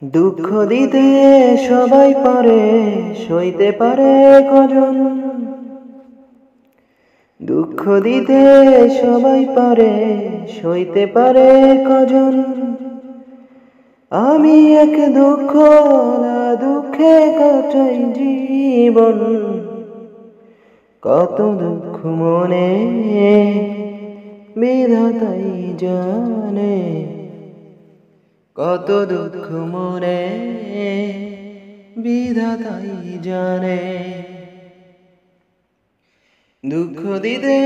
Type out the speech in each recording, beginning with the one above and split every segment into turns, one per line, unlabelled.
দুঃখ দিতে সবাই পারে, সইতে পারে কজন? দুঃখ দিতে সবাই পারে, সইতে পারে কজন? আমি এক দুঃখ না দুঃখে কাটাই জীবন। কত দুঃখ মনে বিধাতাই জানে, কত দুঃখ মনে বিধাতাই জানে। দুঃখ দিতে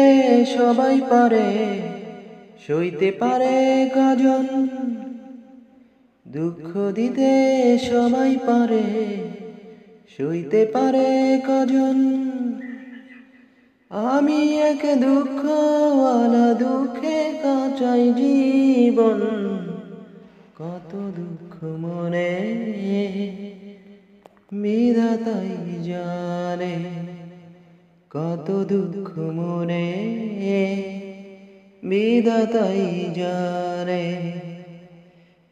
সবাই পারে, সইতে পারে কজন? দুঃখ দিতে সবাই পারে, সইতে পারে কজন? আমি এক দুঃখওয়ালা দুঃখে কাটাই জীবন। কত দুঃখ মনে বিধাতাই জানে, কত দুঃখ মনে বিধাতাই জানে।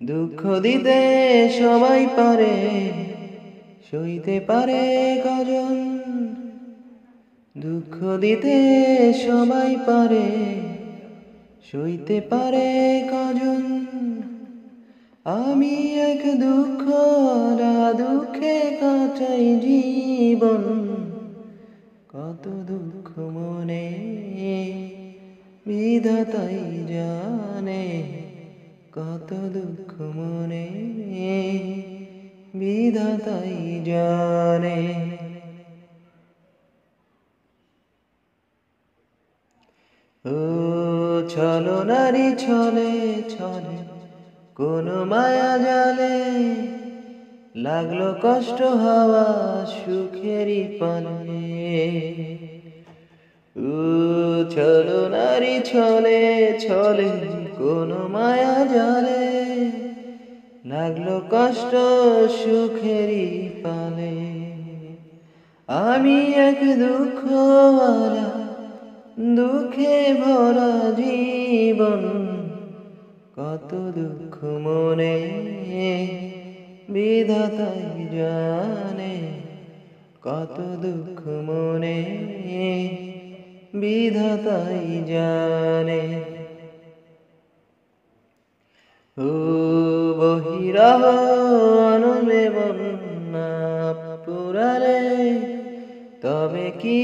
দুঃখ দিতে সবাই পারে, সইতে পারে কজন? দুঃখ দিতে সবাই পারে, সইতে পারে কজন? আমি এক দুঃখওয়ালা দুঃখে কাটাই জীবন। কত দুঃখ মনে বিধাতাই জানে, কত দুঃখ মনে বিধাতাই জানে। ও চলো নারী ছলে ছলে কোন মায়া জালে, লাগলো কষ্ট হাওয়া সুখেরই পানে। ও চলো নারী ছলে ছলে কোন মায়া জালে, লাগলো কষ্ট সুখেরই পানে। আমি এক দুঃখওয়ালা দুঃখে ভরা জীবন। কত দুঃখ মনে বিধাতাই জানে, কত দুঃখ মনে বিধাতাই জানে। ও বহিরাহ আনলে বন্যা পুরালে, তবে কি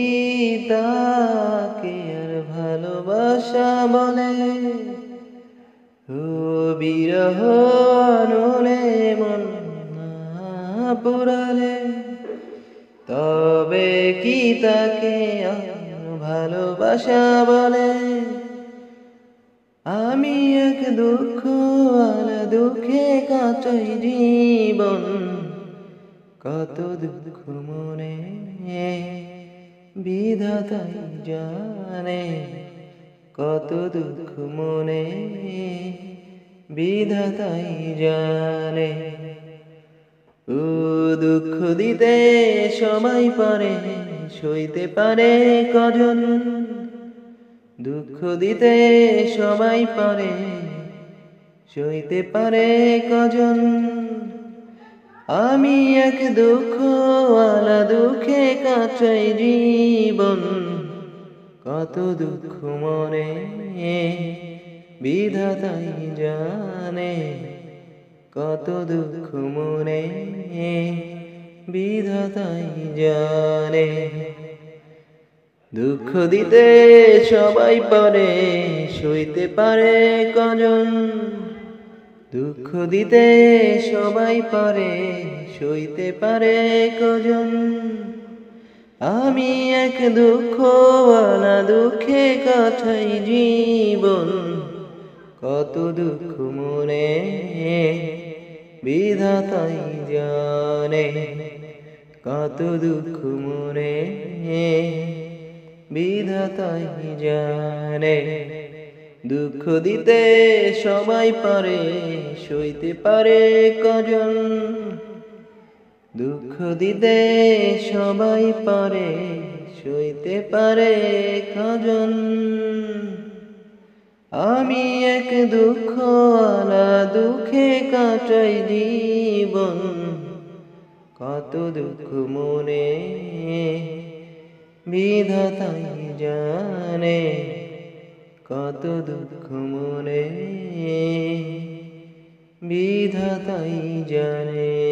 তাকে আর ভালোবাসা বলে? ও বিরহ আনলে মন না পুরালে, তবে কি তাকে আর ভালোবাসা বলে? আমি এক দুঃখওয়ালা দুঃখে কাটাই জীবন। কত দুঃখ মনে বিধাতাই জানে, কত দুঃখ মনে বিধাতাই জানে। ও দুঃখ দিতে সবাই পারে, সইতে পারে কজন? দুঃখ দিতে সবাই পারে, সইতে পারে কজন? আমি এক দুঃখওয়ালা দুঃখে কাটাই জীবন। কত দুঃখ মনে বিধাতাই জানে, কত দুঃখ মনে বিধাতাই জানে। দুঃখ দিতে সবাই পারে, সইতে পারে কজন? দুঃখ দিতে সবাই পারে, সইতে পারে কজন? আমি এক দুঃখওয়ালা দুঃখে কাটাই জীবন। কত দুঃখ মনে বিধাতাই জানে, কত দুঃখ মনে বিধাতাই জানে। দুঃখ দিতে সবাই পারে, সইতে পারে কজন? দুঃখ দিতে সবাই পারে, সইতে পারে কজন? আমি এক দুঃখওয়ালা দুঃখে কাটাই জীবন। কত দুঃখ মনে বিধাতাই জানে, কত দুঃখ মনে বিধাতাই জানে।